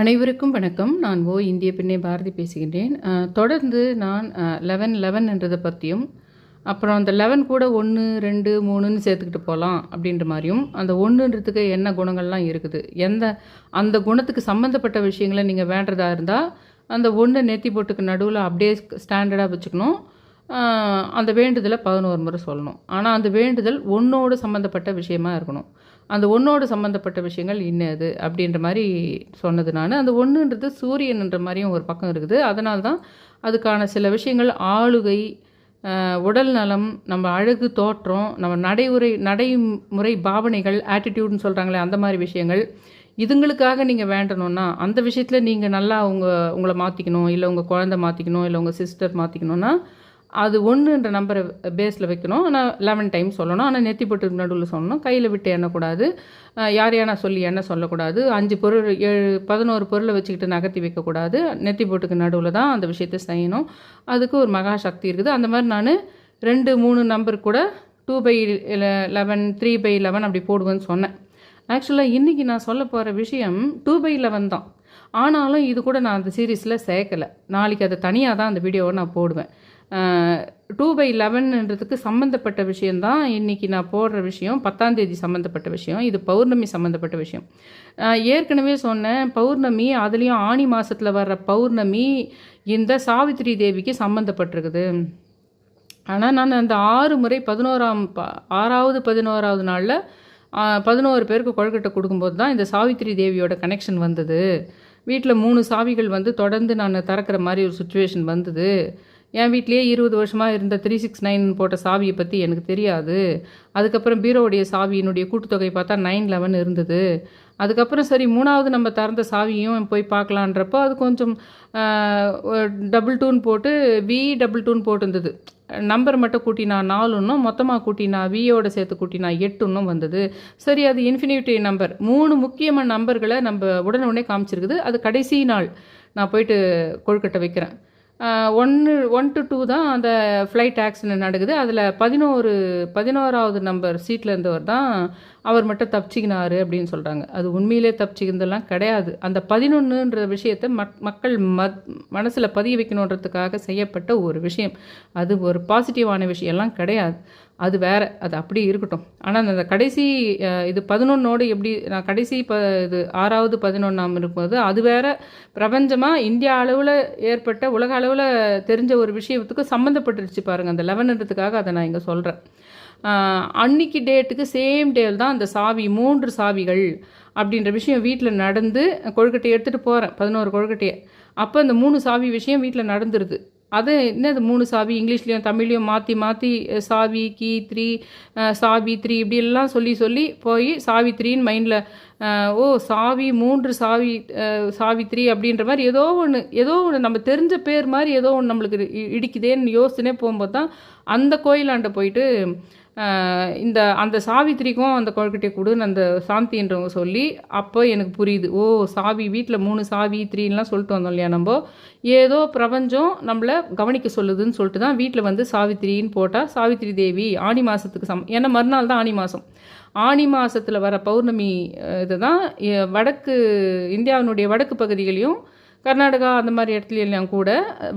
அனைவருக்கும் வணக்கம். நான் இந்திய பெண்ணே பாரதி பேசுகின்றேன். தொடர்ந்து நான் 11 என்றதை பற்றியும், அப்புறம் அந்த 11 கூட 1, 2, 3ன்னு சேர்த்துக்கிட்டு போகலாம் அப்படின்ற மாதிரியும், அந்த 1ன்றதுக்கு என்ன குணங்கள்லாம் இருக்குது, அந்த குணத்துக்கு சம்மந்தப்பட்ட விஷயங்களை நீங்கள் வேண்டுறதா இருந்தால், அந்த 1 நெத்தி பொட்டுக்கு நடுவில் அப்படியே ஸ்டாண்டர்டாக வச்சுக்கணும். அந்த வேண்டுதலை 11 முறை சொல்லணும். ஆனால் அந்த வேண்டுதல் ஒன்றோடு சம்மந்தப்பட்ட விஷயமா இருக்கணும். அந்த ஒன்றோடு சம்மந்தப்பட்ட விஷயங்கள் இன்னது அப்படின்ற மாதிரி சொன்னது நான். அந்த ஒன்றுன்றது சூரியன்ன்ற மாதிரியும் ஒரு பக்கம் இருக்குது. அதனால தான் அதுக்கான சில விஷயங்கள் ஆளுகை, உடல் நலம், நம்ம அழகு தோற்றம், நம்ம நடைமுறை பாவனைகள், ஆட்டிடியூட்னு சொல்கிறாங்களே அந்த மாதிரி விஷயங்கள், இதுங்களுக்காக நீங்கள் வேண்டணும்னா அந்த விஷயத்தில் நீங்கள் நல்லா உங்களை மாற்றிக்கணும், இல்லை உங்கள் குழந்தை மாற்றிக்கணும், இல்லை உங்கள் சிஸ்டர் மாற்றிக்கணுன்னா அது 1ன்ற நம்பரை பேஸில் வைக்கணும். ஆனால் 11 டைம் சொல்லணும். ஆனால் நெத்தி பொட்டுக்கு நடுவில் சொல்லணும். கையில் விட்டு எண்ணக்கூடாது. யாரையானா சொல்லி எண்ண சொல்லக்கூடாது. 5 பொருள் 11 பொருளை வச்சுக்கிட்டு நகர்த்தி வைக்கக்கூடாது. நெத்தி பொட்டுக்கு நடுவில் தான் அந்த விஷயத்தை செய்யணும். அதுக்கு ஒரு மகா சக்தி இருக்குது. அந்த மாதிரி நான் 2, 3 நம்பர் கூட 2/11, 3/11 அப்படி போடுவேன்னு சொன்னேன். ஆக்சுவலாக இன்றைக்கி நான் சொல்ல போகிற விஷயம் 2/11 தான். ஆனாலும் இது கூட நான் அந்த சீரீஸில் சேர்க்கலை. நாளைக்கு அதை தனியாக தான் அந்த வீடியோவை நான் போடுவேன். 2/11ன்றதுக்கு சம்மந்தப்பட்ட விஷயந்தான் இன்றைக்கி நான் போடுற விஷயம். 10ஆம் தேதி சம்மந்தப்பட்ட விஷயம். இது பௌர்ணமி சம்மந்தப்பட்ட விஷயம். ஏற்கனவே சொன்னேன், பௌர்ணமி, அதுலேயும் ஆனி மாதத்தில் வர்ற பௌர்ணமி இந்த சாவித்திரி தேவிக்கு சம்மந்தப்பட்டிருக்குது. ஆனால் நான் அந்த 6 முறை 6வது 11வது நாளில் 11 பேருக்கு கொழுக்கட்டை கொடுக்கும்போது தான் இந்த சாவித்திரி தேவியோட கனெக்ஷன் வந்தது. வீட்டில் 3 சாவிகள் தொடர்ந்து நான் திறக்கிற மாதிரி ஒரு சுச்சுவேஷன் வந்தது. என் வீட்லேயே 20 வருஷமாக இருந்த 369 போட்ட சாவியை பற்றி எனக்கு தெரியாது. அதுக்கப்புறம் பீரோவுடைய சாவியினுடைய கூட்டுத்தொகை பார்த்தா 911 இருந்தது. அதுக்கப்புறம் சரி 3வது நம்ம திறந்த சாவியும் போய் பார்க்கலான்றப்போ அது கொஞ்சம் 22ன்னு போட்டு V22ன்னு போட்டுருந்தது. நம்பர் மட்டும் கூட்டினா 4 மொத்தமாக கூட்டினா வியோட சேர்த்து கூட்டினா 8 வந்தது. சரி, அது இன்ஃபினிட்டி நம்பர். 3 முக்கியமான நம்பர்களை நம்ம உடனே காமிச்சிருக்குது. அது கடைசி நாள் நான் போயிட்டு கொழுக்கட்டை வைக்கிறேன். 1 to 2 தான் அந்த ஃப்ளைட் ஆக்சிடென்ட் நடக்குது. அதில் 11வது நம்பர் சீட்டில் இருந்தவர் தான் அவர் மட்டும் தப்பிச்சிக்கினாரு அப்படின்னு சொல்கிறாங்க. அது உண்மையிலே தப்பிச்சிக்கிறதெல்லாம் கிடையாது. அந்த 11ன்ற விஷயத்தை மக்கள் மனசில் பதிய வைக்கணுன்றதுக்காக செய்யப்பட்ட ஒரு விஷயம். அது ஒரு பாசிட்டிவான விஷயம்லாம் கிடையாது. அது வேறு, அது அப்படி இருக்கட்டும். ஆனால் அந்த கடைசி இது 11ஓடு எப்படி நான் கடைசி இது 6வது 11ஆம் இருக்கும்போது அது வேறு பிரபஞ்சமாக இந்தியா அளவில் ஏற்பட்ட உலக அளவில் தெரிஞ்ச ஒரு விஷயத்துக்கு சம்மந்தப்பட்டுருச்சு பாருங்கள். அந்த 11ன்றதுக்காக அதை நான் இங்கே சொல்கிறேன். அன்னைக்கு டேட்டுக்கு சேம் டேல் தான் அந்த சாவி 3 சாவிகள் அப்படின்ற விஷயம் வீட்டில் நடந்து கொழுக்கட்டையை எடுத்துகிட்டு போகிறேன், 11 கொழுக்கட்டையை. அப்போ அந்த 3 சாவி விஷயம் வீட்டில் நடந்துருது. அது என்னது 3 சாவி இங்கிலீஷ்லேயும் தமிழ்லையும் மாற்றி மாற்றி சாவி கீ 3 சாவி 3 இப்படியெல்லாம் சொல்லி போய் சாவி 3ன்னு மைண்டில் சாவி 3 சாவி 3 அப்படின்ற மாதிரி ஏதோ ஒன்று நம்ம தெரிஞ்ச பேர் மாதிரி ஏதோ ஒன்று நம்மளுக்கு இடிக்குதேன்னு யோசனே போகும்போது தான் அந்த கோயிலாண்ட போயிட்டு அந்த சாவித்திரிக்கும் அந்த கொழுக்கட்டையை கொடுன்னு அந்த சாந்தின்றவங்க சொல்லி அப்போ எனக்கு புரியுது. சாவி வீட்டில் 3 சாவி 3ன்லாம் சொல்லிட்டு வந்தோம் இல்லையா நம்ம. ஏதோ பிரபஞ்சம் நம்மளை கவனிக்க சொல்லுதுன்னு சொல்லிட்டு தான் வீட்டில் சாவித்திரின்னு போட்டால் சாவித்திரி தேவி ஆனி மாதத்துக்கு ஏன்னா மறுநாள் தான் ஆனி மாதம். ஆனி மாதத்தில் வர பௌர்ணமி இது தான் இந்தியாவினுடைய வடக்கு பகுதிகளையும் கர்நாடகா அந்த மாதிரி இடத்துலையும் கூட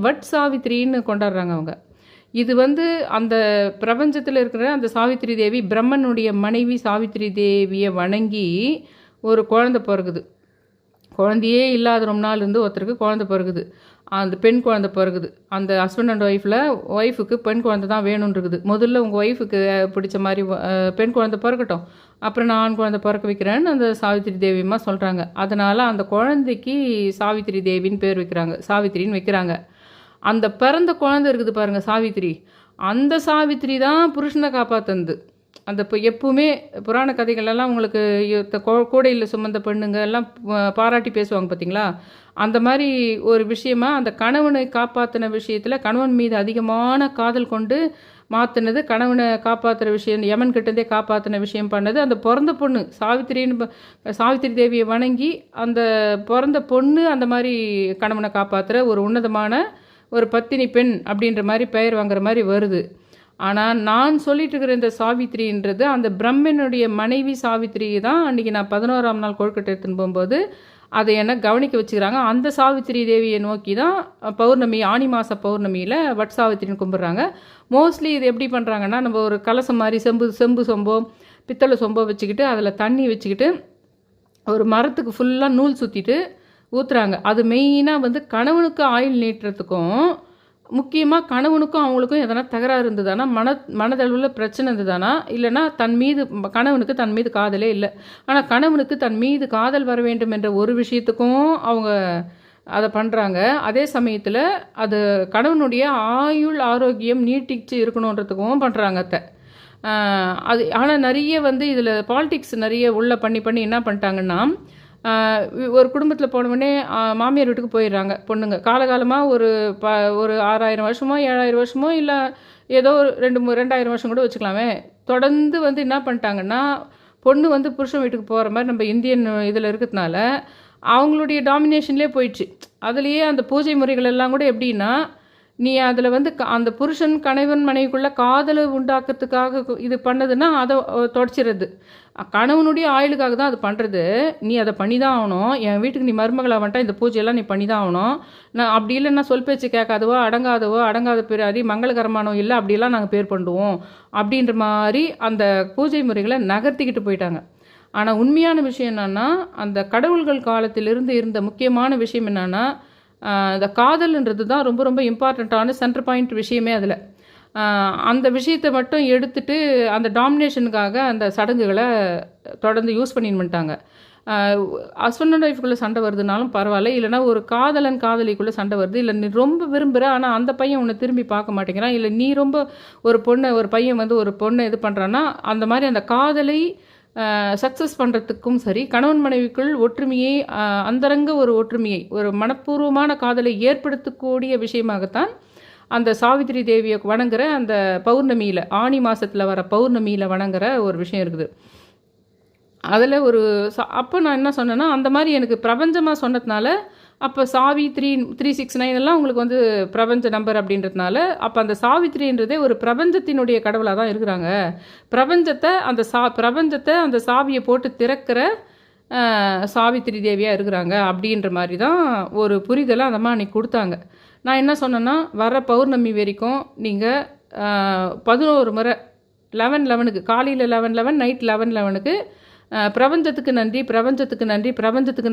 வட் சாவித்திரின்னு கொண்டாடுறாங்க அவங்க. இது அந்த பிரபஞ்சத்தில் இருக்கிற அந்த சாவித்திரி தேவி பிரம்மனுடைய மனைவி சாவித்திரி தேவியை வணங்கி ஒரு குழந்தை பிறகுது. குழந்தையே இல்லாத ரொம்ப நாள் இருந்து ஒருத்தருக்கு குழந்தை பிறகுது. அந்த பெண் குழந்தை பிறகுது. அந்த ஹஸ்பண்ட் அண்ட் ஒய்ஃபுக்கு பெண் குழந்தை தான் வேணும்னு இருக்குது. முதல்ல உங்கள் ஒய்ஃபுக்கு பிடிச்ச மாதிரி பெண் குழந்தை பிறக்கட்டும், அப்புறம் நான் ஆண் குழந்தை பிறக்க வைக்கிறேன்னு அந்த சாவித்திரி தேவியம்மா சொல்கிறாங்க. அதனால் அந்த குழந்தைக்கு சாவித்திரி தேவின்னு பேர் வைக்கிறாங்க, சாவித்திரின்னு வைக்கிறாங்க. அந்த பிறந்த குழந்தை இருக்குது பாருங்கள் சாவித்திரி, அந்த சாவித்திரி தான் புருஷனை காப்பாற்றுனது. அந்த இப்போ எப்பவுமே புராண கதைகளெல்லாம் உங்களுக்கு கூடையில் சுமந்த பெண்ணுங்க எல்லாம் பாராட்டி பேசுவாங்க பார்த்தீங்களா. அந்த மாதிரி ஒரு விஷயமா அந்த கணவனை காப்பாற்றின விஷயத்தில் கணவன் மீது அதிகமான காதல் கொண்டு மாற்றினது, கணவனை காப்பாற்றுற விஷயம் யமன் கிட்டேருந்தே காப்பாற்றின விஷயம் பண்ணது அந்த பிறந்த பொண்ணு சாவித்திரி தேவியை வணங்கி அந்த பிறந்த பொண்ணு அந்த மாதிரி கணவனை காப்பாற்றுற ஒரு உன்னதமான ஒரு பத்தினி பெண் அப்படின்ற மாதிரி பெயர் வாங்குற மாதிரி வருது. ஆனால் நான் சொல்லிட்டு இருக்கிற இந்த சாவித்திரின்றது அந்த பிரம்மனுடைய மனைவி சாவித்திரி தான். அன்றைக்கி நான் 11ஆம் நாள் கொழுக்கட்டை எடுத்துன்னு போகும்போது அதை என்ன கவனிக்க வச்சுக்கிறாங்க. அந்த சாவித்திரி தேவியை நோக்கி தான் பௌர்ணமி ஆனி மாத பௌர்ணமியில் வட் சாவித்திரின்னு கும்பிட்றாங்க. மோஸ்ட்லி இது எப்படி பண்ணுறாங்கன்னா, நம்ம ஒரு கலசம் மாதிரி செம்பு சொம்போ பித்தளை சொம்போ வச்சுக்கிட்டு அதில் தண்ணி வச்சுக்கிட்டு ஒரு மரத்துக்கு ஃபுல்லாக நூல் சுற்றிட்டு ஊற்றுறாங்க. அது மெயினாக வந்து கணவனுக்கு ஆயுள் நீட்டுறதுக்கும், முக்கியமாக கணவனுக்கும் அவங்களுக்கும் எதனா தகராறு இருந்ததுன்னா, மனதளவில் பிரச்சனை இருந்ததுன்னா, இல்லைனா கணவனுக்கு தன் மீது காதலே இல்லை, ஆனால் கணவனுக்கு தன் மீது காதல் வர வேண்டும் என்ற ஒரு விஷயத்துக்கும் அவங்க அதை பண்ணுறாங்க. அதே சமயத்தில் அது கணவனுடைய ஆயுள் ஆரோக்கியம் நீட்டிச்சு இருக்கணுன்றதுக்கும் பண்ணுறாங்க அத்தை. அது ஆனால் நிறைய வந்து இதில் பாலிடிக்ஸ் நிறைய உள்ளே பண்ணி என்ன பண்ணிட்டாங்கன்னா, ஒரு குடும்பத்தில் போனவுடனே மாமியார் வீட்டுக்கு போயிடுறாங்க பொண்ணுங்க. காலகாலமாக ஒரு 6000 வருஷமோ 7000 வருஷமோ இல்லை ஏதோ ஒரு 2000 வருஷம் கூட வச்சுக்கலாமே, தொடர்ந்து வந்து என்ன பண்ணிட்டாங்கன்னா, பொண்ணு வந்து புருஷன் வீட்டுக்கு போகிற மாதிரி நம்ம இந்தியன் இதில் இருக்கிறதுனால அவங்களுடைய டாமினேஷன்லேயே போயிடுச்சு. அதுலேயே அந்த பூஜை முறைகள் எல்லாம் கூட எப்படின்னா, நீ அதில் வந்து அந்த புருஷன் கணவன் மனைவிக்குள்ளே காதலை உண்டாக்குறதுக்காக இது பண்ணதுன்னா அதை தொடச்சிடுறது. கணவனுடைய ஆயுளுக்காக தான் அது பண்ணுறது. நீ அதை பண்ணி தான் ஆகணும். என் வீட்டுக்கு நீ மருமகளாக வந்துட்டா இந்த பூஜையெல்லாம் நீ பண்ணி தான் ஆகணும். நான் அப்படி இல்லைன்னா சொல் பேச்சு கேட்காதவோ அடங்காத பிறாரி மங்களகரமானோ இல்லை, அப்படியெல்லாம் நாங்கள் பேர் பண்ணுவோம் அப்படின்ற மாதிரி அந்த பூஜை முறைகளை நகர்த்திக்கிட்டு போயிட்டாங்க. ஆனால் உண்மையான விஷயம் என்னென்னா, அந்த கடவுள்கள் காலத்திலிருந்து இருந்த முக்கியமான விஷயம் என்னென்னா, இந்த காதல்ன்றது தான் ரொம்ப ரொம்ப இம்பார்ட்டண்ட்டான சென்டர் பாயிண்ட் விஷயமே. அதில் அந்த விஷயத்தை மட்டும் எடுத்துட்டு அந்த டாமினேஷனுக்காக அந்த சடங்குகளை தொடர்ந்து யூஸ் பண்ணிட்டாங்க. ஹஸ்பண்ட் அண்ட் ஒய்ஃப்குள்ளே சண்டை வருதுனாலும் பரவாயில்ல, இல்லைனா ஒரு காதலன் காதலிக்குள்ளே சண்டை வருது, இல்லை நீ ரொம்ப விரும்புகிற ஆனால் அந்த பையன் உன்னை திரும்பி பார்க்க மாட்டேங்கிறான், இல்லை நீ ரொம்ப ஒரு பையன் வந்து ஒரு பொண்ணை இது பண்ணுறான்னா, அந்த மாதிரி அந்த காதலை சக்ஸஸ் பண்ணுறதுக்கும் சரி, கணவன் மனைவிக்குள் ஒற்றுமையை, அந்தரங்க ஒரு ஒற்றுமையை, ஒரு மனப்பூர்வமான காதலை ஏற்படுத்தக்கூடிய விஷயமாகத்தான் அந்த சாவித்திரி தேவியை வணங்குற அந்த பௌர்ணமியில், ஆனி மாதத்தில் வர பௌர்ணமியில் வணங்குற ஒரு விஷயம் இருக்குது. அதில் அப்போ நான் என்ன சொன்னேன்னா, அந்த மாதிரி எனக்கு பிரபஞ்சமாக சொன்னதுனால, அப்போ சாவி 369 எல்லாம் உங்களுக்கு வந்து பிரபஞ்ச நம்பர் அப்படின்றதுனால, அப்போ அந்த சாவித்திரின்றதே ஒரு பிரபஞ்சத்தினுடைய கடவுளாக தான் இருக்கிறாங்க. பிரபஞ்சத்தை அந்த சாவியை போட்டு திறக்கிற சாவித்திரி தேவியாக இருக்கிறாங்க அப்படின்ற மாதிரி தான் ஒரு புரிதலை அந்த மாதிரி அன்றைக்கி கொடுத்தாங்க. நான் என்ன சொன்னேன்னா, வர பௌர்ணமி வரைக்கும் நீங்கள் 11 முறை 11:11 காலையில் 11:11 நைட் 11:11 பிரபஞ்சத்துக்கு நன்றி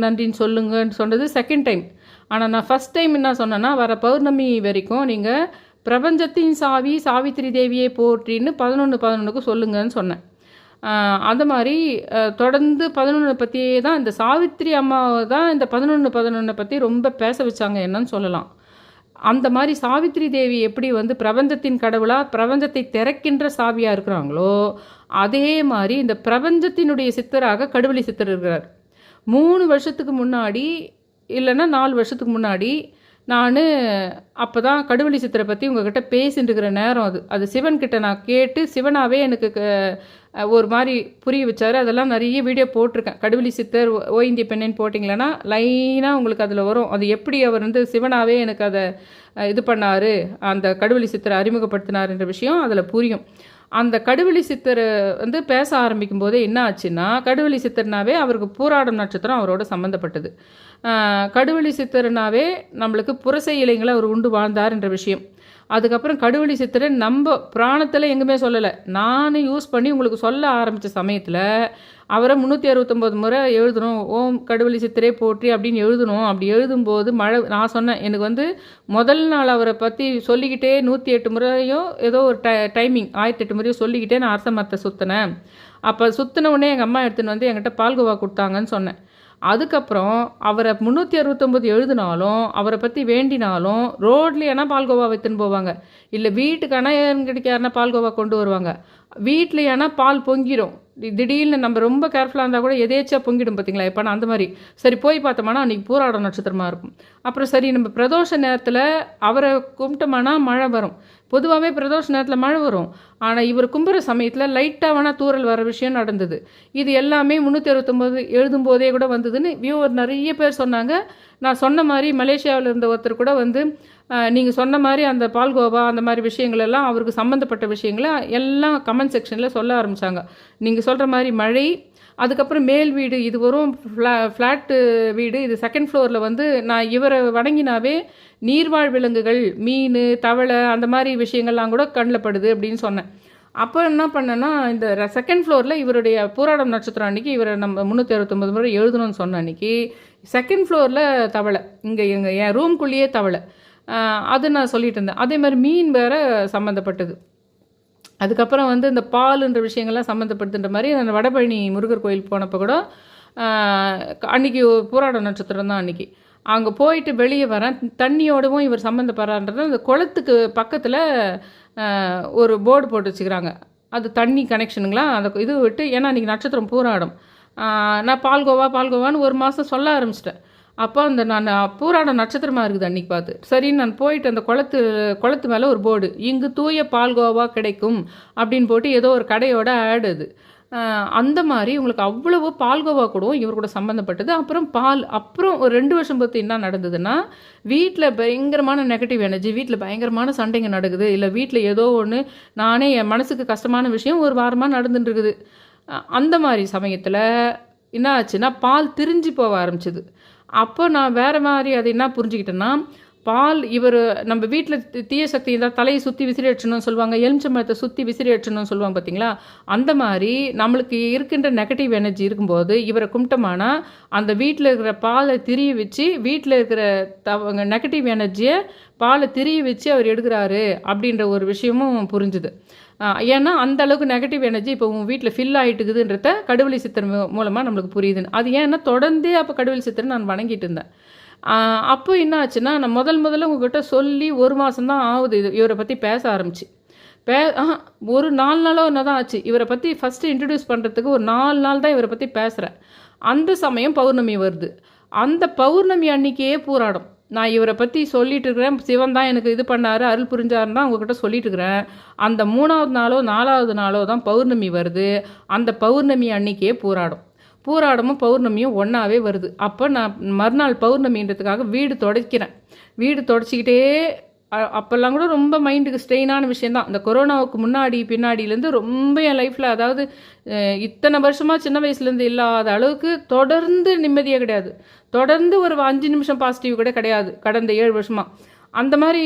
நன்றின்னு சொல்லுங்கன்னு சொன்னது செகண்ட் டைம். ஆனால் நான் ஃபஸ்ட் டைம் என்ன சொன்னேன்னா, வர பௌர்ணமி வரைக்கும் நீங்கள் பிரபஞ்சத்தின் சாவித்திரி தேவியை போற்றின்னு 11:11க்கு சொல்லுங்கன்னு சொன்னேன். அந்த மாதிரி தொடர்ந்து 11 பற்றியே தான், இந்த சாவித்திரி அம்மாவை தான் இந்த 11:11 பற்றி ரொம்ப பேச வச்சாங்க என்னன்னு சொல்லலாம். அந்த மாதிரி சாவித்திரி தேவி எப்படி வந்து பிரபஞ்சத்தின் கடவுளாக பிரபஞ்சத்தை திறக்கின்ற சாவியாக இருக்கிறாங்களோ, அதே மாதிரி இந்த பிரபஞ்சத்தினுடைய சித்தராக கடுவெளி சித்தர் இருக்கிறார். 3 வருஷத்துக்கு முன்னாடி இல்லைன்னா 4 வருஷத்துக்கு முன்னாடி நான் அப்போ தான் கடுவெளி சித்தரை பற்றி உங்ககிட்ட பேசிட்டு இருக்கிற நேரம் அது சிவன்கிட்ட நான் கேட்டு, சிவனாகவே எனக்கு ஒரு மாதிரி புரிய வச்சார். அதெல்லாம் நிறைய வீடியோ போட்டிருக்கேன். கடுவெளி சித்தர் ஓய்ந்திய பெண்ணேன்னு போட்டிங்களேன்னா லைனாக உங்களுக்கு அதில் வரும். அது எப்படி அவர் வந்து சிவனாகவே எனக்கு அதை இது பண்ணார், அந்த கடுவெளி சித்தரை அறிமுகப்படுத்தினார்ன்ற விஷயம் அதில் புரியும். அந்த கடுவெளி சித்தர் வந்து பேச ஆரம்பிக்கும் போதே என்ன ஆச்சுன்னா, கடுவெளி சித்தர்னாவே அவருக்கு பூராடம் நட்சத்திரம் அவரோட சம்மந்தப்பட்டது. கடுவெளி சித்தர்னாவே நம்மளுக்கு புரசை இலைங்களை அவர் உண்டு வாழ்ந்தார்ன்ற விஷயம். அதுக்கப்புறம் கடுவெளி சித்தரை நம்ம பிராணத்தில் எங்குமே சொல்லலை, நான் யூஸ் பண்ணி உங்களுக்கு சொல்ல ஆரம்பித்த சமயத்தில் அவரை 369 முறை எழுதணும், ஓம் கடுவெளி சித்தரே போற்றி அப்படின்னு எழுதணும். அப்படி எழுதும்போது நான் சொன்னேன், எனக்கு வந்து முதல் நாள் அவரை பற்றி சொல்லிக்கிட்டே 108 முறையோ ஏதோ ஒரு டைமிங் 1008 முறையோ சொல்லிக்கிட்டே நான் அரச மரத்தை சுற்றினேன். அப்போ சுற்றின உடனே எங்கள் அம்மா எடுத்துன்னு வந்து என்கிட்ட பால்கோவா கொடுத்தாங்கன்னு சொன்னேன். அதுக்கப்புறம் அவரை 369 எழுதினாலும், அவரை பற்றி வேண்டினாலும் ரோட்லேயானா பால்கோவா வைத்துன்னு போவாங்க, இல்லை வீட்டுக்கானா என்கிட்ட யாருன்னா பால்கோவா கொண்டு வருவாங்க. வீட்லையானா பால் பொங்கிடும், திடீர்னு நம்ம ரொம்ப கேர்ஃபுல்லாக இருந்தால் கூட எதேச்சா பொங்கிடும் பார்த்தீங்களா. இப்போ நான் அந்த மாதிரி சரி போய் பார்த்தோம்னா அன்றைக்கி பூராட நட்சத்திரமாக இருக்கும். அப்புறம் சரி நம்ம பிரதோஷ நேரத்தில் அவரை கும்பிட்டோம்னா மழை வரும். பொதுவாகவே பிரதோஷ நேரத்தில் மழை வரும், ஆனால் இவர் கும்புற சமயத்தில் லைட்டாக வேணால் தூரல் வர விஷயம் நடந்தது. இது எல்லாமே 369 எழுதும்போதே கூட வந்ததுன்னு வியூவர் நிறைய பேர் சொன்னாங்க. நான் சொன்ன மாதிரி மலேசியாவில் இருந்த ஒருத்தர் கூட வந்து நீங்கள் சொன்ன மாதிரி அந்த பால்கோவா அந்த மாதிரி விஷயங்கள் எல்லாம் அவருக்கு சம்மந்தப்பட்ட விஷயங்களை எல்லாம் கமெண்ட் செக்ஷனில் சொல்ல ஆரம்பித்தாங்க. நீங்கள் சொல்கிற மாதிரி மழை, அதுக்கப்புறம் மேல் வீடு இது வரும் ஃப்ளாட்டு வீடு, இது செகண்ட் ஃப்ளோரில் வந்து நான் இவரை வணங்கினாவே நீர்வாழ் விலங்குகள் மீன் தவளை அந்த மாதிரி விஷயங்கள்லாம் கூட கண்ணில் படுது அப்படின்னு சொன்னேன். அப்போ என்ன பண்ணேன்னா இந்த செகண்ட் ஃப்ளோரில் இவருடைய பூராடம் நட்சத்திரம் அன்றைக்கி இவரை நம்ம 369 முறை எழுதணும்னு சொன்ன அன்றைக்கி செகண்ட் ஃப்ளோரில் தவளை, இங்கே என் ரூம்குள்ளேயே தவளை, அது நான் சொல்லிட்டு இருந்தேன். அதே மாதிரி மீன் வேறு சம்மந்தப்பட்டது. அதுக்கப்புறம் வந்து இந்த பாலுன்ற விஷயங்கள்லாம் சம்மந்தப்படுத்துன்ற மாதிரி நான் வடபழனி முருகர் கோயில் போனப்போ கூட அன்றைக்கி பூராட நட்சத்திரம் தான் அன்றைக்கி. அங்கே போயிட்டு வெளியே வரேன், தண்ணியோடவும் இவர் சம்மந்தப்படுறான்றது அந்த குளத்துக்கு பக்கத்தில் ஒரு போர்டு போட்டு வச்சுக்கிறாங்க. அது தண்ணி கனெக்ஷனுங்களா அந்த இது விட்டு, ஏன்னா அன்றைக்கி நட்சத்திரம் பூராடம். நான் பால்கோவான்னு ஒரு மாதம் சொல்ல ஆரம்பிச்சிட்டேன். அப்போ அந்த நான் பூராட நட்சத்திரமாக இருக்குது அன்றைக்கி பார்த்து. சரின்னு நான் போயிட்டு அந்த குளத்து மேலே ஒரு போர்டு, இங்கு தூய பால்கோவா கிடைக்கும் அப்படின்னு போட்டு ஏதோ ஒரு கடையோட ஆட் அது. அந்த மாதிரி உங்களுக்கு அவ்வளவு பால்கோவா கூட இவர் கூட சம்மந்தப்பட்டது. அப்புறம் ஒரு 2 வருஷம் பார்த்து என்ன நடந்ததுன்னா, வீட்டில் பயங்கரமான நெகட்டிவ் எனர்ஜி, வீட்டில் பயங்கரமான சண்டைங்க நடக்குது, இல்லை வீட்டில் ஏதோ ஒன்று நானே என் மனசுக்கு கஷ்டமான விஷயம் ஒரு வாரமாக நடந்துட்டு இருக்குது. அந்த மாதிரி சமயத்தில் என்ன ஆச்சுன்னா பால் திரிஞ்சு போக ஆரம்பிச்சிது. அப்போ நான் வேறு மாதிரி அதை என்ன புரிஞ்சுக்கிட்டேன்னா, இவர் நம்ம வீட்டில் தீய சக்தி இருந்தால் தலையை சுற்றி விசிறி அடிச்சணும்னு சொல்லுவாங்க, எலுமிச்சம்பழத்தை சுற்றி விசிறி அடிச்சணும்னு சொல்லுவாங்க பார்த்தீங்களா, அந்த மாதிரி நம்மளுக்கு இருக்கின்ற நெகட்டிவ் எனர்ஜி இருக்கும்போது இவரை கும்பிட்டோம்னா அந்த வீட்டில் இருக்கிற பாலை திரிய வச்சு வீட்டில் இருக்கிற நெகட்டிவ் எனர்ஜியை பாலை திரிய வச்சு அவர் எடுக்கிறாரு அப்படின்ற ஒரு விஷயமும் புரிஞ்சுது. ஏன்னா அந்த அளவுக்கு நெகட்டிவ் எனர்ஜி இப்போ உங்கள் வீட்டில் ஃபில் ஆகிட்டுக்குதுன்றத கடுவெளி சித்தர் மூலமாக நம்மளுக்கு புரியுதுன்னு. அது ஏன்னா தொடர்ந்தே அப்போ கடுவெளி சித்தரை நான் வணங்கிட்டு இருந்தேன். அப்போ என்ன ஆச்சுன்னா, நான் முதல்ல உங்ககிட்ட சொல்லி 1 மாதம்தான் ஆகுது இவரை பற்றி பேச ஆரம்பிச்சு. ஒரு 4 நாளோ என்ன தான் ஆச்சு இவரை பற்றி ஃபஸ்ட்டு இன்ட்ரடியூஸ் பண்ணுறதுக்கு. ஒரு 4 நாள் தான் இவரை பற்றி பேசுகிறேன். அந்த சமயம் பௌர்ணமி வருது. அந்த பௌர்ணமி அன்றைக்கே பூராடம். நான் இவரை பற்றி சொல்லிட்டு இருக்கிறேன், சிவன் தான் எனக்கு இது பண்ணார் அருள் புரிஞ்சாருன்னு தான் உங்ககிட்ட சொல்லிட்டு இருக்கிறேன். அந்த 3ஆவது நாளோ 4ஆவது நாளோ தான் பௌர்ணமி வருது. அந்த பௌர்ணமி அன்றைக்கே பூராடமும் பௌர்ணமியும் ஒன்றாவே வருது. அப்போ நான் மறுநாள் பௌர்ணமின்றதுக்காக வீடு தொடச்சிக்கிட்டே அப்போல்லாம் கூட ரொம்ப மைண்டுக்கு ஸ்ட்ரெயினான விஷயந்தான். இந்த கொரோனாவுக்கு பின்னாடியிலேருந்து ரொம்ப என் லைஃப்பில், அதாவது இத்தனை வருஷமாக சின்ன வயசுலேருந்து இல்லாத அளவுக்கு தொடர்ந்து நிம்மதியாக கிடையாது. தொடர்ந்து ஒரு 5 நிமிஷம் பாசிட்டிவ் கூட கிடையாது கடந்த 7 வருஷமாக. அந்த மாதிரி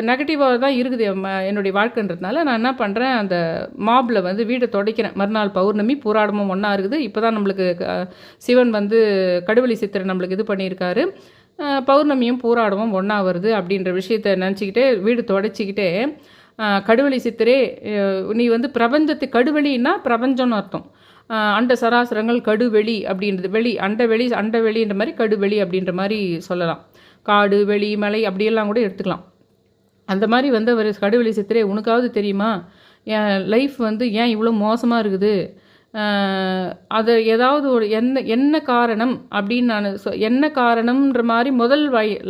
நெகட்டிவாக தான் இருக்குது என்னுடைய வாழ்க்கைன்றதுனால நான் என்ன பண்ணுறேன், அந்த மாபில் வந்து வீடை துடைக்கிறேன். மறுநாள் பௌர்ணமி, பூராடமும் ஒன்றா இருக்குது. இப்போ தான் நம்மளுக்கு சிவன் வந்து கடுவெளி சித்திரை நம்மளுக்கு இது பண்ணியிருக்காரு. பௌர்ணமியும் பூராடமும் ஒன்றா வருது அப்படின்ற விஷயத்தை நினச்சிக்கிட்டே வீடு துடைச்சிக்கிட்டே, கடுவெளி சித்திரே நீ வந்து கடுவெளின்னா பிரபஞ்சம்னு அர்த்தம். அண்ட சராசரங்கள் கடுவெளி அப்படின்றது, அண்டவெளின்ற மாதிரி கடுவெளி அப்படின்ற மாதிரி சொல்லலாம். காடு வெளி மலை அப்படியெல்லாம் கூட எடுத்துக்கலாம். அந்த மாதிரி வந்து அவர் கடுவெளி சித்திரே உனக்காவது தெரியுமா என் லைஃப் வந்து ஏன் இவ்வளோ மோசமாக இருக்குது, அது ஏதாவது ஒரு என்ன காரணம் அப்படின்னு நான் என்ன காரணம்ன்ற மாதிரி முதல்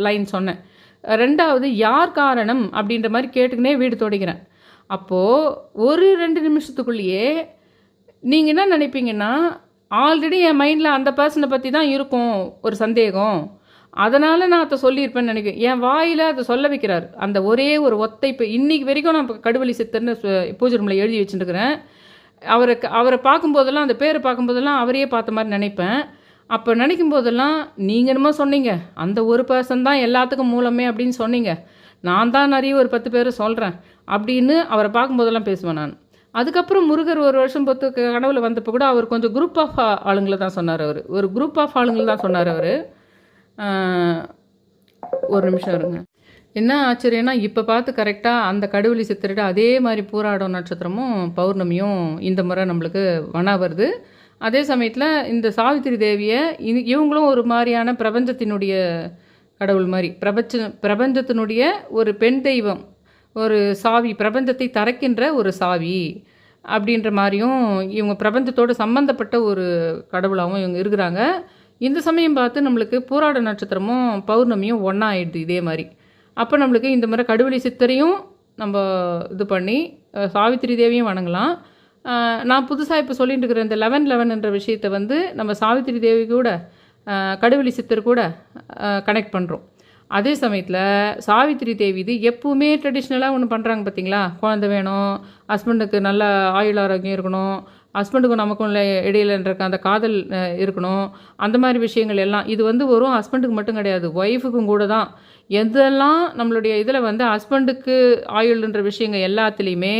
லைன் சொன்னேன். 2வது யார் காரணம் அப்படின்ற மாதிரி கேட்டுக்கினே வீடு துடைக்கிறேன். அப்போது ஒரு 2 நிமிஷத்துக்குள்ளேயே நீங்கள் என்ன நினைப்பீங்கன்னா, ஆல்ரெடி என் மைண்டில் அந்த பர்சனை பற்றி தான் இருக்கும் ஒரு சந்தேகம், அதனால் நான் அதை சொல்லியிருப்பேன்னு நினைக்கிறேன். என் வாயில் அதை சொல்ல வைக்கிறார். அந்த ஒரே ஒரு இப்போ இன்றைக்கி வரைக்கும் நான் கடுவெளி சித்தர்னு பூஜை ரூமில் எழுதி வச்சுட்டுருக்கிறேன். அவரை பார்க்கும்போதெல்லாம், அந்த பேரை பார்க்கும்போதெல்லாம் அவரையே பார்த்த மாதிரி நினைப்பேன். அப்போ நினைக்கும் போதெல்லாம் நீங்கள் என்னமோ சொன்னீங்க, அந்த ஒரு பர்சன் தான் எல்லாத்துக்கும் மூலமே அப்படின்னு சொன்னீங்க, நான் தான் நிறைய ஒரு 10 பேரை சொல்கிறேன் அப்படின்னு அவரை பார்க்கும்போதெல்லாம் பேசுவேன் நான். அதுக்கப்புறம் முருகர் 1 வருஷம் பொறுத்து கனவுல வந்தப்போ கூட அவர் கொஞ்சம் குரூப் ஆஃப் ஆளுங்களை தான் சொன்னார். ஒரு குரூப் ஆஃப் ஆளுங்களை தான் சொன்னார் அவர். ஒரு நிமிஷம் இருங்க. என்ன ஆச்சரியன்னா, இப்போ பார்த்து கரெக்டாக அந்த கடுவெளி சித்திரிட்ட அதே மாதிரி பூராடம் நட்சத்திரமும் பௌர்ணமியும் இந்த முறை நம்மளுக்கு வனா வருது. அதே சமயத்தில் இந்த சாவித்திரி தேவியை இவங்களும் ஒரு மாதிரியான பிரபஞ்சத்தினுடைய கடவுள் மாதிரி, பிரபஞ்சத்தினுடைய ஒரு பெண் தெய்வம், ஒரு சாவி, பிரபஞ்சத்தை திறக்கின்ற ஒரு சாவி அப்படின்ற மாதிரியும் இவங்க பிரபஞ்சத்தோடு சம்மந்தப்பட்ட ஒரு கடவுளாகவும் இவங்க இருக்கிறாங்க. இந்த சமயம் பார்த்து நம்மளுக்கு பூராட நட்சத்திரமும் பௌர்ணமியும் ஒன்றா ஆயிடுது இதே மாதிரி. அப்போ நம்மளுக்கு இந்த மாதிரி கடுவெளி சித்தரையும் நம்ம இது பண்ணி சாவித்திரி தேவியும் வணங்கலாம். நான் புதுசாக இப்போ சொல்லிட்டு இருக்கிற இந்த 11/11 விஷயத்தை வந்து நம்ம சாவித்திரி தேவி கூட கடுவெளி சித்தர் கூட கனெக்ட் பண்ணுறோம். அதே சமயத்தில் சாவித்திரி தேவி இது எப்பவுமே ட்ரெடிஷ்னலாக ஒன்று பண்ணுறாங்க பார்த்தீங்களா, குழந்தை வேணும், ஹஸ்பண்டுக்கு நல்ல ஆயுள் ஆரோக்கியம் இருக்கணும், ஹஸ்பண்டுக்கும் நமக்கும் இடையிலன்ற அந்த காதல் இருக்கணும். அந்த மாதிரி விஷயங்கள் எல்லாம் இது வந்து வெறும் ஹஸ்பண்டுக்கு மட்டும் கிடையாது, ஒய்ஃபுக்கும் கூட தான். எதெல்லாம் நம்மளுடைய இதில் வந்து ஹஸ்பண்டுக்கு ஆயுள்ன்ற விஷயங்கள் எல்லாத்துலேயுமே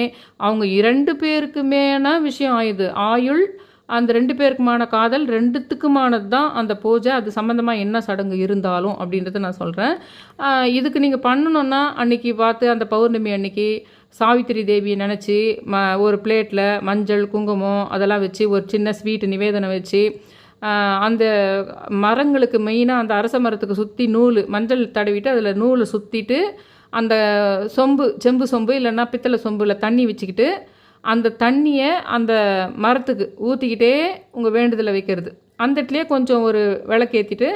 அவங்க 2 பேருக்குமேன விஷயம் ஆயுது. ஆயுள் அந்த 2 பேருக்குமான காதல் 2த்துக்குமானது தான் அந்த பூஜை. அது சம்மந்தமாக என்ன சடங்கு இருந்தாலும் அப்படின்றத நான் சொல்கிறேன். இதுக்கு நீங்கள் பண்ணணுன்னா அன்றைக்கி பார்த்து அந்த பௌர்ணமி அன்னைக்கு சாவித்திரி தேவியை நினச்சி ஒரு பிளேட்டில் மஞ்சள் குங்குமம் அதெல்லாம் வச்சு ஒரு சின்ன ஸ்வீட்டு நிவேதனை வச்சு அந்த மரங்களுக்கு மெயினாக அந்த அரச மரத்துக்கு சுற்றி நூல் மஞ்சள் தடவிட்டு அதில் நூலை சுற்றிட்டு அந்த செம்பு சொம்பு இல்லைன்னா பித்தளை சொம்பில் தண்ணி வச்சுக்கிட்டு அந்த தண்ணியை அந்த மரத்துக்கு ஊற்றிக்கிட்டே உங்கள் வேண்டுதலை வைக்கிறது. அந்த இடத்துலையே கொஞ்சம் ஒரு விளக்கேற்றிட்டு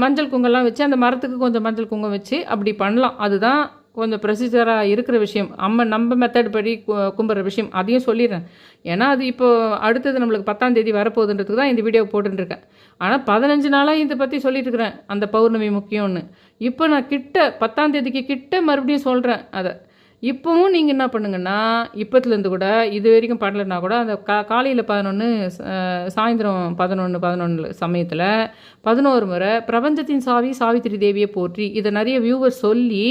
மஞ்சள் குங்கெல்லாம் வச்சு அந்த மரத்துக்கு கொஞ்சம் மஞ்சள் குங்கம் வச்சு அப்படி பண்ணலாம். அதுதான் கொஞ்சம் ப்ரொசீஜராக இருக்கிற விஷயம். நம்ம மெத்தட் படி கும்பிட்ற விஷயம் அதையும் சொல்லிடுறேன். ஏன்னா அது இப்போது அடுத்தது நம்மளுக்கு 10ஆம் தேதி வரப்போகுதுன்றதுக்கு தான் இந்த வீடியோ போட்டுருக்கேன். ஆனால் 15 நாளாக இதை பற்றி சொல்லிட்டு இருக்கிறேன், அந்த பௌர்ணமி முக்கியம்னு. இப்போ நான் 10ஆம் தேதிக்கு கிட்ட மறுபடியும் சொல்கிறேன் அதை. இப்போவும் நீங்கள் என்ன பண்ணுங்கன்னா, இப்போத்துலேருந்து கூட இது வரைக்கும் பண்ணலைன்னா கூட அந்த காலையில் 11 சாயந்தரம் 11 சமயத்தில் 11 முறை பிரபஞ்சத்தின் சாவி சாவித்திரி தேவியை போற்றி இதை நிறைய வியூவர் சொல்லி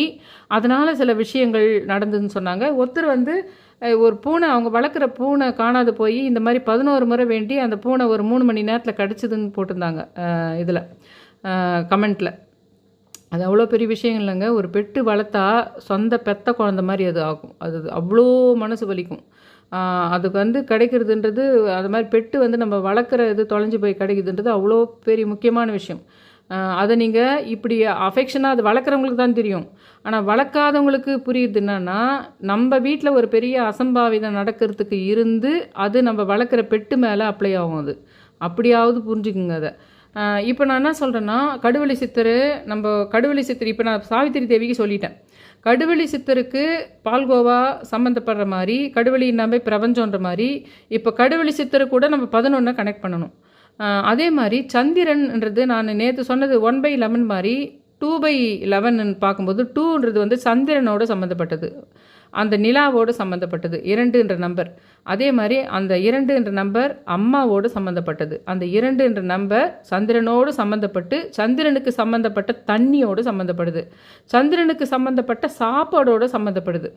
அதனால் சில விஷயங்கள் நடந்ததுன்னு சொன்னாங்க. ஒருத்தர் வந்து ஒரு பூனை அவங்க வளர்க்குற பூனை காணாது போய் இந்த மாதிரி 11 முறை வேண்டி அந்த பூனை ஒரு 3 மணி நேரத்தில் கிடச்சிதுன்னு போட்டிருந்தாங்க இதில் கமெண்ட்டில். அது அவ்வளோ பெரிய விஷயம் இல்லைங்க. ஒரு பெட்டு வளர்த்தா சொந்த பெத்த குழந்த மாதிரி அது ஆகும். அது அவ்வளோ மனசு வலிக்கும். அதுக்கு வந்து கிடைக்கிறதுன்றது அது மாதிரி பெட்டு வந்து நம்ம வளர்க்குற இது தொலைஞ்சு போய் கிடைக்குதுன்றது அவ்வளோ பெரிய முக்கியமான விஷயம். அதை நீங்கள் இப்படி அஃபெக்ஷனாக அது வளர்க்குறவங்களுக்கு தான் தெரியும். ஆனால் வளர்க்காதவங்களுக்கு புரியுது என்னன்னா, நம்ம வீட்டில் ஒரு பெரிய அசம்பாவிதம் நடக்கிறதுக்கு இருந்து அது நம்ம வளர்க்குற பெட்டு மேலே அப்ளை ஆகும். அது அப்படியாவது புரிஞ்சுக்குங்க அதை. இப்போ நான் என்ன சொல்கிறேன்னா, கடுவெளி சித்தர் இப்போ நான் சாவித்திரி தேவிக்கு சொல்லிட்டேன். கடுவெளி சித்தருக்கு பால்கோவா சம்மந்தப்படுற மாதிரி கடுவெளி நம்ம பிரபஞ்சன்ற மாதிரி இப்போ கடுவெளி சித்தரு கூட நம்ம 11 கனெக்ட் பண்ணணும். அதே மாதிரி சந்திரன்ன்றது நான் நேற்று சொன்னது 1/11 மாதிரி 2/11 பார்க்கும்போது 2ன்றது வந்து சந்திரனோடு சம்மந்தப்பட்டது, அந்த நிலாவோடு சம்மந்தப்பட்டது 2என்ற நம்பர். அதே மாதிரி அந்த 2என்ற நம்பர் அம்மாவோடு சம்மந்தப்பட்டது. அந்த 2என்ற நம்பர் சந்திரனோடு சம்மந்தப்பட்டு சந்திரனுக்கு சம்மந்தப்பட்ட தண்ணியோடு சம்மந்தப்படுது, சந்திரனுக்கு சம்மந்தப்பட்ட சாப்பாடோடு சம்மந்தப்படுது.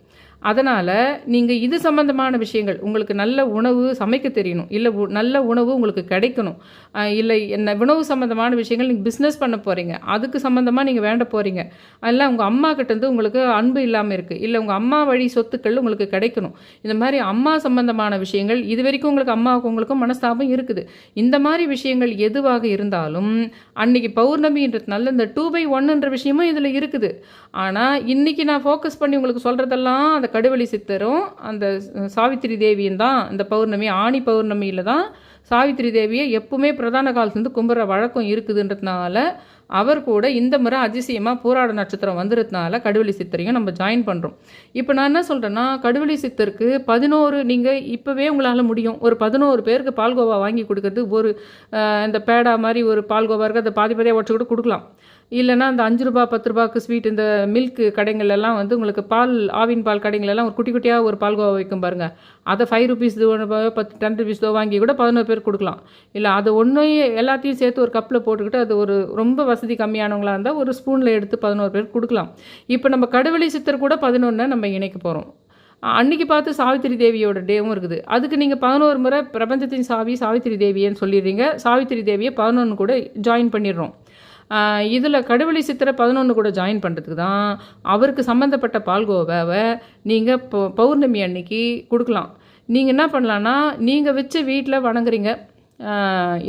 அதனால் நீங்கள் இது சம்மந்தமான விஷயங்கள் உங்களுக்கு நல்ல உணவு சமைக்க தெரியணும், இல்லை நல்ல உணவு உங்களுக்கு கிடைக்கணும், இல்லை என்ன உணவு சம்மந்தமான விஷயங்கள் நீங்கள் பிஸ்னஸ் பண்ண போகிறீங்க, அதுக்கு சம்மந்தமாக நீங்கள் வேண்ட போகிறீங்க, இல்லை உங்கள் அம்மா கிட்டேருந்து உங்களுக்கு அன்பு இல்லாமல் இருக்குது, இல்லை உங்கள் அம்மா வழி சொத்துக்கள் உங்களுக்கு கிடைக்கணும், இந்த மாதிரி அம்மா சம்பந்தமான விஷயங்கள் இது வரைக்கும் உங்களுக்கு அம்மாவுக்கு உங்களுக்கும் மனஸ்தாபம் இருக்குது, இந்த மாதிரி விஷயங்கள் எதுவாக இருந்தாலும் அன்னைக்கு பௌர்ணமின்றதுனால இந்த 2/1 விஷயமும் இதில் இருக்குது. ஆனால் இன்றைக்கி நான் ஃபோக்கஸ் பண்ணி உங்களுக்கு சொல்கிறதெல்லாம் அந்த கடுவெளி சித்தரும் அந்த சாவித்திரி தேவியும் தான். இந்த பௌர்ணமி ஆணி பௌர்ணமியில் தான் சாவித்திரி தேவியை எப்பவுமே பிரதான காலத்துலேருந்து கும்பிட்ற வழக்கம் இருக்குதுன்றதுனால அவர் கூட இந்த முறை அதிசயமாக பூராட நட்சத்திரம் வந்துடுறதுனால கடுவெளி சித்தரையும் நம்ம ஜாயின் பண்ணுறோம். இப்போ நான் என்ன சொல்கிறேன்னா, கடுவெளி சித்தருக்கு 11 நீங்கள் இப்போவே உங்களால் முடியும். ஒரு 11 பேருக்கு பால்கோவா வாங்கி கொடுக்கறது, ஒரு இந்த பேடா மாதிரி ஒரு பால்கோவா இருக்குது, அதை பாதி பாதியாக உடச்சி கூட கொடுக்கலாம். இல்லைனா அந்த 5 ரூபா 10 ரூபாய்க்கு ஸ்வீட் இந்த மில்க் கடைங்களெல்லாம் வந்து உங்களுக்கு ஆவின் பால் கடைங்களெல்லாம் ஒரு குட்டி குட்டியாக ஒரு பால்கோவா வைக்கும் பாருங்கள், அதை 5 ருபீஸ் 10 ருபீஸ் வாங்கி கூட 11 பேர் கொடுக்கலாம். இல்லை அது எல்லாத்தையும் சேர்த்து ஒரு கப்பில் போட்டுக்கிட்டு அது ஒரு ரொம்ப வசதி கம்மியானவங்களாக இருந்தால் ஒரு ஸ்பூனில் எடுத்து 11 பேர் கொடுக்கலாம். இப்போ நம்ம கடுவெளி சித்தர் கூட 11 நம்ம இணைக்க போகிறோம். அன்றைக்கி பார்த்து சாவித்திரி தேவியோட டேவும் இருக்குது. அதுக்கு நீங்கள் 11 முறை பிரபஞ்சத்தின் சாவி சாவித்திரி தேவியன்னு சொல்லிடுறீங்க. சாவித்திரி தேவியை 11 கூட ஜாயின் பண்ணிடுறோம். இதில் கடுவெளி சித்திரை 11 கூட ஜாயின் பண்ணுறதுக்கு தான் அவருக்கு சம்மந்தப்பட்ட பால்கோவாவை நீங்கள் பௌர்ணமி அன்னைக்கு கொடுக்கலாம். நீங்கள் என்ன பண்ணலான்னா, நீங்கள் வச்சு வீட்டில் வணங்குறீங்க,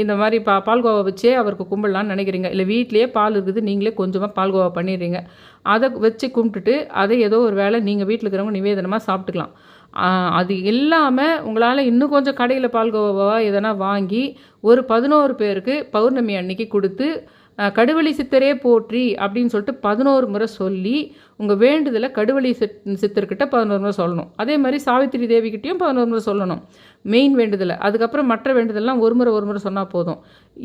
இந்த மாதிரி பால்கோவா வச்சே அவருக்கு கும்பிடலான்னு நினைக்கிறீங்க, இல்லை வீட்லேயே பால் இருக்குது நீங்களே கொஞ்சமாக பால்கோவா பண்ணிடுறீங்க, அதை வச்சு கும்பிட்டுட்டு அதை ஏதோ ஒரு வேளை நீங்கள் வீட்டில் இருக்கிறவங்க நிவேதனமாக சாப்பிட்டுக்கலாம். அது இல்லாமல் உங்களால் இன்னும் கொஞ்சம் கடையில் பால்கோவாவா எதனா வாங்கி ஒரு 11 பேருக்கு பௌர்ணமி அன்னைக்கு கொடுத்து கடுவெளி சித்தரே போற்றி அப்படின்னு சொல்லிட்டு 11 முறை சொல்லி உங்கள் வேண்டுதலை கடுவெளி சித்தர்கிட்ட 11 முறை சொல்லணும். அதே மாதிரி சாவித்திரி தேவிக்கிட்டையும் 11 முறை சொல்லணும் மெயின் வேண்டுதலை. அதுக்கப்புறம் மற்ற வேண்டுதல்லாம் ஒரு முறை சொன்னால் போதும்.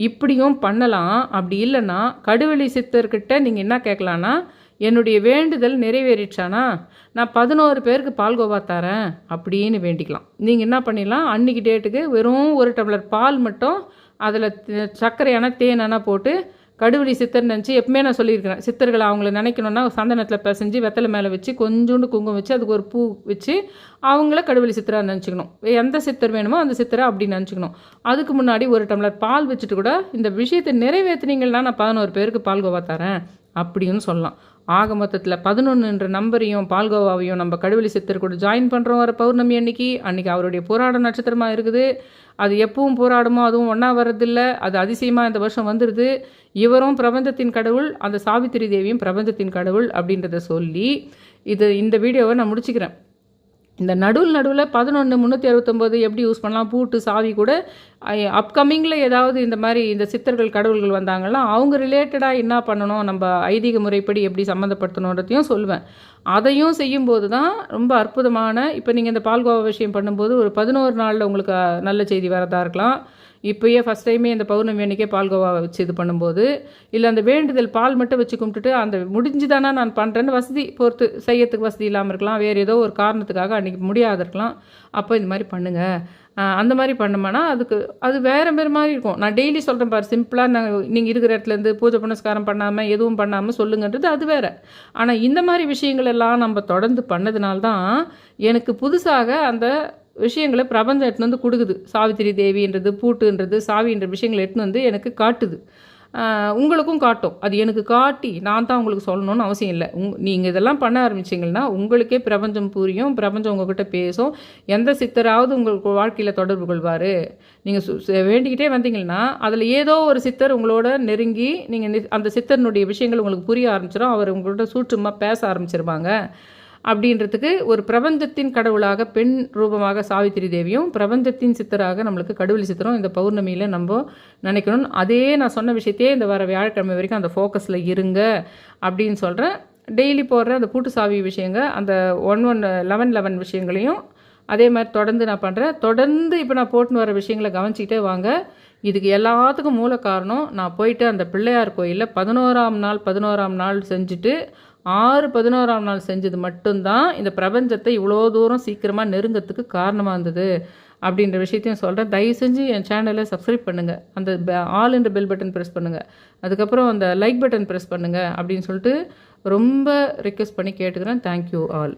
இப்படியும் பண்ணலாம். அப்படி இல்லைன்னா கடுவெளி சித்தர்கிட்ட நீங்கள் என்ன கேட்கலான்னா, என்னுடைய வேண்டுதல் நிறைவேறிச்சானா நான் 11 பேருக்கு பால்கோவா தரேன் அப்படின்னு வேண்டிக்கலாம். நீங்கள் என்ன பண்ணிடலாம், அன்றைக்கி டேட்டுக்கு வெறும் 1 டம்ளர் பால் மட்டும் அதில் சர்க்கரையான தேனானா போட்டு கடுவெளி சித்தர் நினச்சி எப்பவுமே நான் சொல்லியிருக்கிறேன், சித்தர்களை அவங்கள நினைக்கணுன்னா சந்தனத்தில் பிசைஞ்சு வெத்தலை மேலே வச்சு கொஞ்சோண்டு குங்குமம் வச்சு அதுக்கு ஒரு பூ வச்சு அவங்கள கடுவெளி சித்தராக நினச்சிக்கணும். எந்த சித்தர் வேணுமோ அந்த சித்தரை அப்படி நினச்சிக்கணும். அதுக்கு முன்னாடி 1 டம்ளர் பால் வச்சுட்டு கூட இந்த விஷயத்தை நிறைவேற்றினீங்கன்னா நான் 11 பேருக்கு பால்கோவா தரேன் அப்படின்னு சொல்லலாம். ஆக மொத்தத்தில் 11 நம்பரையும் பால்கோவாவையும் நம்ம கடுவெளி சித்தர் கூட ஜாயின் பண்ணுறோம் வர பௌர்ணமி அன்னைக்கு அவருடைய போராட நட்சத்திரமாக இருக்குது. அது எப்பவும் போராடுமோ அதுவும் ஒன்றா வர்றதில்ல, அது அதிசயமாக இந்த வருஷம் வந்துடுது. இவரும் பிரபஞ்சத்தின் கடவுள், அந்த சாவித்திரி தேவியும் பிரபஞ்சத்தின் கடவுள் அப்படின்றத சொல்லி இந்த வீடியோவை நான் முடிச்சுக்கிறேன். இந்த நடுவில் 11 369 எப்படி யூஸ் பண்ணலாம், பூட்டு சாவி கூட அப்கமிங்கில் ஏதாவது இந்த மாதிரி இந்த சித்தர்கள் கடவுள்கள் வந்தாங்கன்னா அவங்க ரிலேட்டடாக என்ன பண்ணணும், நம்ம ஐதீக முறைப்படி எப்படி சம்மந்தப்படுத்தணுன்றதையும் சொல்லுவேன். அதையும் செய்யும்போது தான் ரொம்ப அற்புதமான, இப்போ நீங்கள் இந்த பால்கோவா விஷயம் பண்ணும்போது ஒரு 11 நாளில் உங்களுக்கு நல்ல செய்தி வரதா இருக்கலாம். இப்போயே ஃபஸ்ட் டைமே இந்த பௌர்ணமி அன்றைக்கே பால்கோவா வச்சு இது பண்ணும்போது, இல்லை அந்த வேண்டுதல் பால் மட்டும் வச்சு கும்பிட்டுட்டு அந்த முடிஞ்சுதானா நான் பண்ணுறேன்னு வசதி பொறுத்து செய்யறதுக்கு வசதி இல்லாமல் இருக்கலாம், வேறு ஏதோ ஒரு காரணத்துக்காக அன்றைக்கி முடியாத இருக்கலாம். அப்போ இந்த மாதிரி பண்ணுங்கள். அந்த மாதிரி பண்ணோம்னா அது வேறு மாதிரி இருக்கும். நான் டெய்லி சொல்கிறேன் பாரு, சிம்பிளாக நீங்கள் இருக்கிற இடத்துலேருந்து பூஜை புனஸ்காரம் பண்ணாமல் எதுவும் பண்ணாமல் சொல்லுங்கன்றது அது வேறு. ஆனால் இந்த மாதிரி விஷயங்கள் எல்லாம் நம்ம தொடர்ந்து பண்ணதுனால்தான் எனக்கு புதுசாக அந்த விஷயங்களை பிரபஞ்சம் எடுத்துன்னு வந்து கொடுக்குது. சாவித்திரி தேவின்றது, பூட்டுன்றது, சாவின்ற விஷயங்களை எடுத்துன்னு வந்து எனக்கு காட்டுது. உங்களுக்கும் காட்டும். அது எனக்கு காட்டி நான் தான் உங்களுக்கு சொல்லணும்னு அவசியம் இல்லை. நீங்கள் இதெல்லாம் பண்ண ஆரம்பிச்சிங்கன்னா உங்களுக்கே பிரபஞ்சம் புரியும், பிரபஞ்சம் உங்கள்கிட்ட பேசும். எந்த சித்தராவது உங்களுக்கு வாழ்க்கையில் தொடர்பு கொள்வார். நீங்கள் வேண்டிக்கிட்டே வந்தீங்கன்னா அதில் ஏதோ ஒரு சித்தர் உங்களோட நெருங்கி நீங்கள் அந்த சித்தர்னுடைய விஷயங்கள் உங்களுக்கு புரிய ஆரம்பிச்சிடும். அவர் உங்கள்கிட்ட சூட்சமாக பேச ஆரம்பிச்சிருவாங்க. அப்படின்றதுக்கு ஒரு பிரபஞ்சத்தின் கடவுளாக பெண் ரூபமாக சாவித்திரி தேவியும், பிரபஞ்சத்தின் சித்தராக நம்மளுக்கு கடுவெளி சித்தரும் இந்த பௌர்ணமியில் நம்ம நினைக்கணும். அதே நான் சொன்ன விஷயத்தையே இந்த வர வியாழக்கிழமை வரைக்கும் அந்த ஃபோக்கஸில் இருங்க அப்படின்னு சொல்கிறேன். டெய்லி போடுற அந்த பூட்டு சாவி விஷயங்க, அந்த 11 விஷயங்களையும் அதே மாதிரி தொடர்ந்து நான் பண்ணுறேன். தொடர்ந்து இப்போ நான் போட்டுன்னு வர விஷயங்களை கவனிச்சிக்கிட்டே வாங்க. இதுக்கு எல்லாத்துக்கும் மூல காரணம், நான் போயிட்டு அந்த பிள்ளையார் கோயிலில் 11ஆம் நாள் செஞ்சுட்டு 11ஆம் நாள் செஞ்சது மட்டும்தான் இந்த பிரபஞ்சத்தை இவ்வளோ தூரம் சீக்கிரமாக நெருங்கிறதுக்கு காரணமாக இருந்தது அப்படின்ற விஷயத்தையும் சொல்கிறேன். தயவு செஞ்சு என் சேனலை சப்ஸ்கிரைப் பண்ணுங்கள், அந்த ஆல் என்ற பெல் பட்டன் ப்ரெஸ் பண்ணுங்கள், அதுக்கப்புறம் அந்த லைக் பட்டன் ப்ரெஸ் பண்ணுங்கள் அப்படின்னு சொல்லிட்டு ரொம்ப ரிக்வெஸ்ட் பண்ணி கேட்டுக்கிறேன். Thank you all.